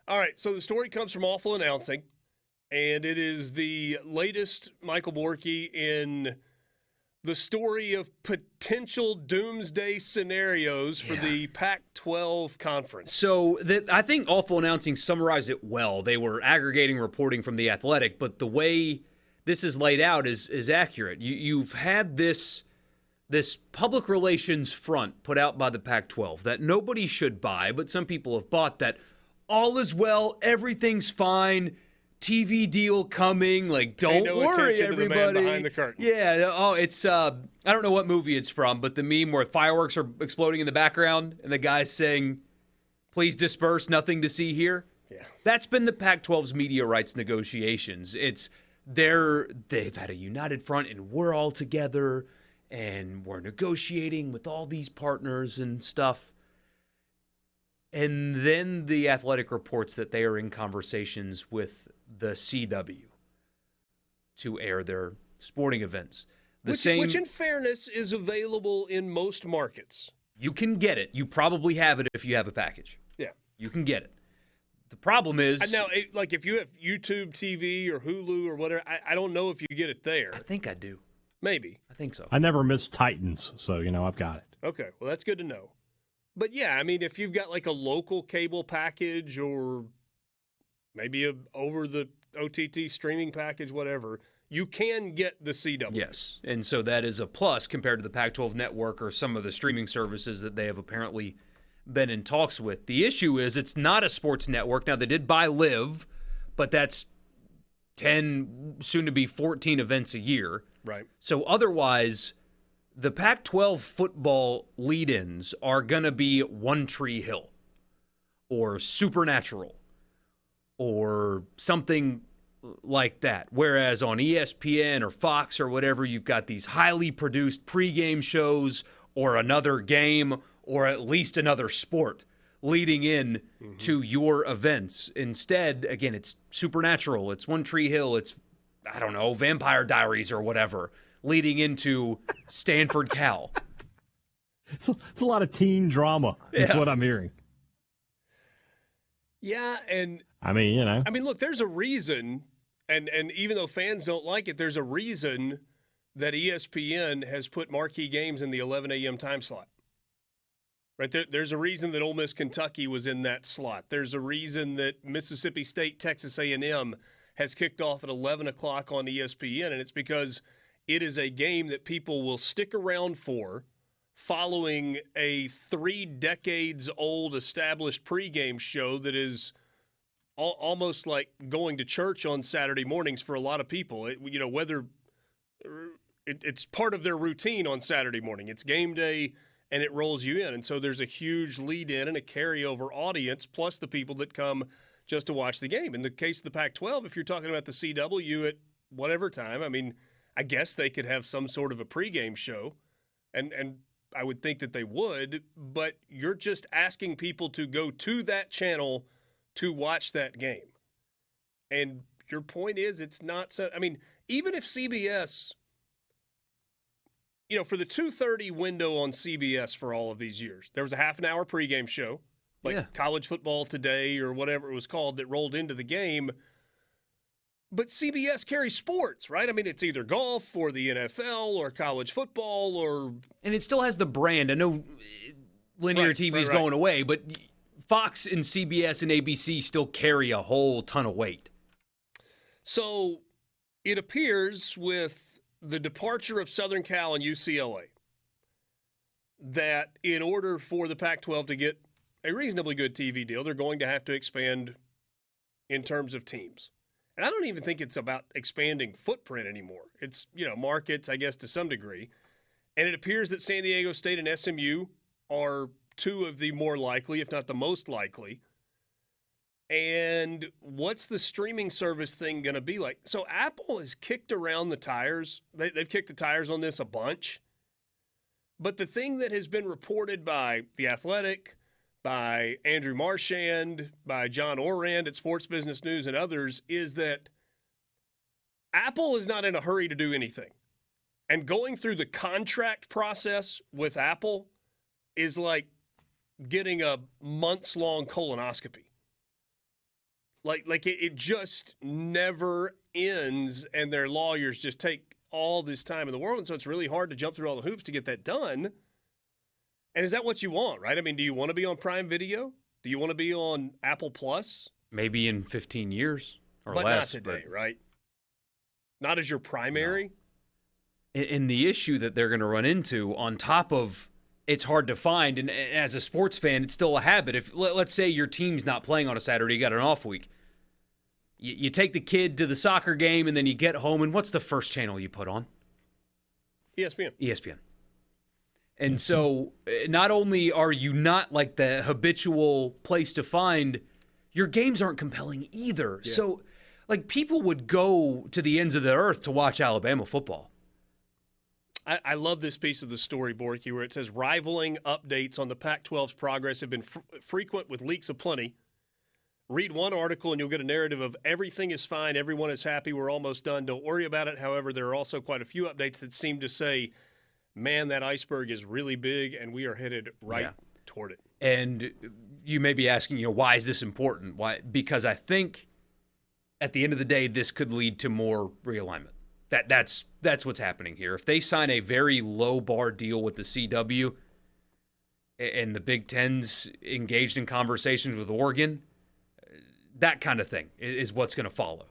All right, so the story comes from Awful Announcing, and it is the latest Michael Borky in the story of potential doomsday scenarios for the Pac-12 conference. So I think Awful Announcing summarized it well. They were aggregating reporting from The Athletic, but the way this is laid out is accurate. You've had this public relations front put out by the Pac-12 that nobody should buy, but some people have bought that all is well, everything's fine, TV deal coming, like don't worry, everybody. To the man behind the curtain. Yeah, it's I don't know what movie it's from, but the meme where fireworks are exploding in the background and the guy's saying, "Please disperse, nothing to see here." Yeah. That's been the Pac-12's media rights negotiations. They've had a united front and we're all together and we're negotiating with all these partners and stuff. And then the Athletic reports that they are in conversations with the CW to air their sporting events. Which in fairness is available in most markets. You can get it. You probably have it if you have a package. Yeah. You can get it. The problem is... Now, like if you have YouTube TV or Hulu or whatever, I don't know if you get it there. I think I do. Maybe. I think so. I never miss Titans, so, I've got it. Okay, well, that's good to know. But, yeah, I mean, if you've got like a local cable package or maybe a over-the-OTT streaming package, whatever, you can get the CW. Yes, and so that is a plus compared to the Pac-12 network or some of the streaming services that they have apparently been in talks with. The issue is it's not a sports network. Now, they did buy Live, but that's 10, soon to be 14 events a year. Right. So otherwise, the Pac-12 football lead-ins are going to be One Tree Hill or Supernatural or something like that. Whereas on ESPN or Fox or whatever, you've got these highly produced pregame shows or another game or at least another sport leading in to your events. Instead, again, it's Supernatural, it's One Tree Hill, it's, I don't know, Vampire Diaries or whatever, leading into Stanford Cal. It's a lot of teen drama, is what I'm hearing. Yeah, and... I mean, look, there's a reason, and even though fans don't like it, there's a reason that ESPN has put marquee games in the 11 a.m. time slot. Right, there's a reason that Ole Miss Kentucky was in that slot. There's a reason that Mississippi State Texas A&M has kicked off at 11 o'clock on ESPN, and it's because it is a game that people will stick around for following a 3 decades old established pregame show that is almost like going to church on Saturday mornings for a lot of people. Whether it's part of their routine on Saturday morning. It's game day, and it rolls you in. And so there's a huge lead-in and a carryover audience, plus the people that come just to watch the game. In the case of the Pac-12, if you're talking about the CW at whatever time, I mean, I guess they could have some sort of a pregame show, and I would think that they would, but you're just asking people to go to that channel to watch that game. And your point is it's not so – I mean, even if CBS – for the 2:30 window on CBS for all of these years, there was a half-an-hour pregame show, like College Football Today or whatever it was called, that rolled into the game. But CBS carries sports, right? I mean, it's either golf or the NFL or college football or... And it still has the brand. I know linear TV is going away, but Fox and CBS and ABC still carry a whole ton of weight. So it appears with the departure of Southern Cal and UCLA that in order for the Pac-12 to get a reasonably good TV deal, they're going to have to expand in terms of teams. And I don't even think it's about expanding footprint anymore. It's, markets, I guess, to some degree. And it appears that San Diego State and SMU are two of the more likely, if not the most likely. And what's the streaming service thing going to be like? So Apple has kicked around the tires. They've kicked the tires on this a bunch. But the thing that has been reported by The Athletic, by Andrew Marchand, by John Orand at Sports Business News and others is that Apple is not in a hurry to do anything. And going through the contract process with Apple is like getting a months-long colonoscopy. It just never ends, and their lawyers just take all this time in the world, and so it's really hard to jump through all the hoops to get that done. And is that what you want, right? I mean, do you want to be on Prime Video? Do you want to be on Apple Plus? Maybe in 15 years or but less. Not today, right? Not as your primary? No. And the issue that they're going to run into on top of it's hard to find, and as a sports fan, it's still a habit. If let's say your team's not playing on a Saturday, you got an off week. You take the kid to the soccer game, and then you get home, and what's the first channel you put on? ESPN. ESPN. And so not only are you not like the habitual place to find, your games aren't compelling either. Yeah. So, like, people would go to the ends of the earth to watch Alabama football. I love this piece of the story, Borky, where it says rivaling updates on the Pac-12's progress have been frequent with leaks aplenty. Read one article and you'll get a narrative of everything is fine, everyone is happy, we're almost done, don't worry about it. However, there are also quite a few updates that seem to say, man, that iceberg is really big and we are headed right toward it. And you may be asking, why is this important? Why? Because I think at the end of the day, this could lead to more realignment. That's what's happening here. If they sign a very low bar deal with the CW and the Big Ten's engaged in conversations with Oregon, that kind of thing is what's going to follow.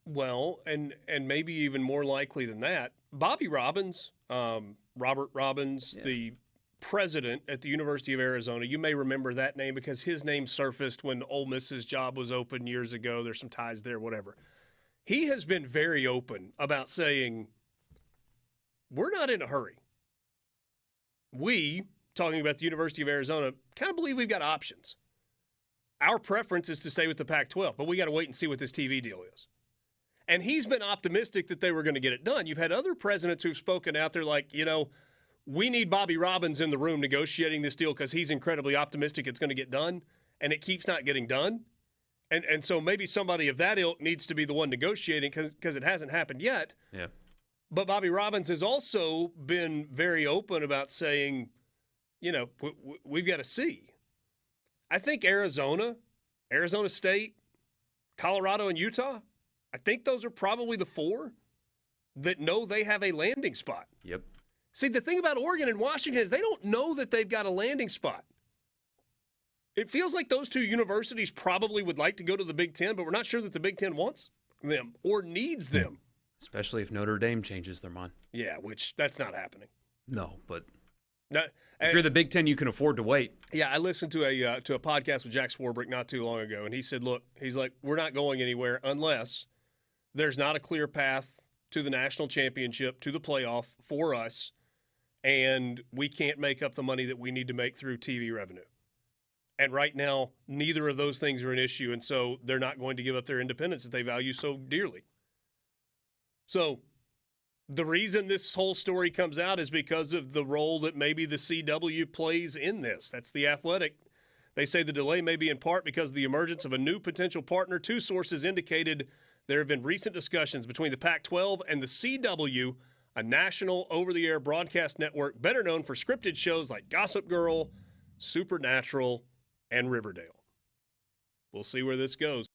Well, and maybe even more likely than that, Bobby Robbins, Robert Robbins, the president at the University of Arizona, you may remember that name because his name surfaced when Ole Miss's job was open years ago. There's some ties there, whatever. He has been very open about saying, we're not in a hurry. We, talking about the University of Arizona, kind of believe we've got options. Our preference is to stay with the Pac-12, but we got to wait and see what this TV deal is. And he's been optimistic that they were going to get it done. You've had other presidents who've spoken out there like, we need Bobby Robbins in the room negotiating this deal because he's incredibly optimistic it's going to get done, and it keeps not getting done. And so maybe somebody of that ilk needs to be the one negotiating because it hasn't happened yet. Yeah. But Bobby Robbins has also been very open about saying, we've got to see. I think Arizona State, Colorado, and Utah, I think those are probably the four that know they have a landing spot. Yep. See, the thing about Oregon and Washington is they don't know that they've got a landing spot. It feels like those two universities probably would like to go to the Big Ten, but we're not sure that the Big Ten wants them or needs them. Especially if Notre Dame changes their mind. Yeah, which that's not happening. No, but if you're the Big Ten, you can afford to wait. Yeah, I listened to a podcast with Jack Swarbrick not too long ago, and he said, look, he's like, we're not going anywhere unless there's not a clear path to the national championship, to the playoff for us, and we can't make up the money that we need to make through TV revenue. And right now, neither of those things are an issue, and so they're not going to give up their independence that they value so dearly. So the reason this whole story comes out is because of the role that maybe the CW plays in this. That's The Athletic. They say the delay may be in part because of the emergence of a new potential partner. Two sources indicated there have been recent discussions between the Pac-12 and the CW, a national over-the-air broadcast network better known for scripted shows like Gossip Girl, Supernatural, and Riverdale. We'll see where this goes.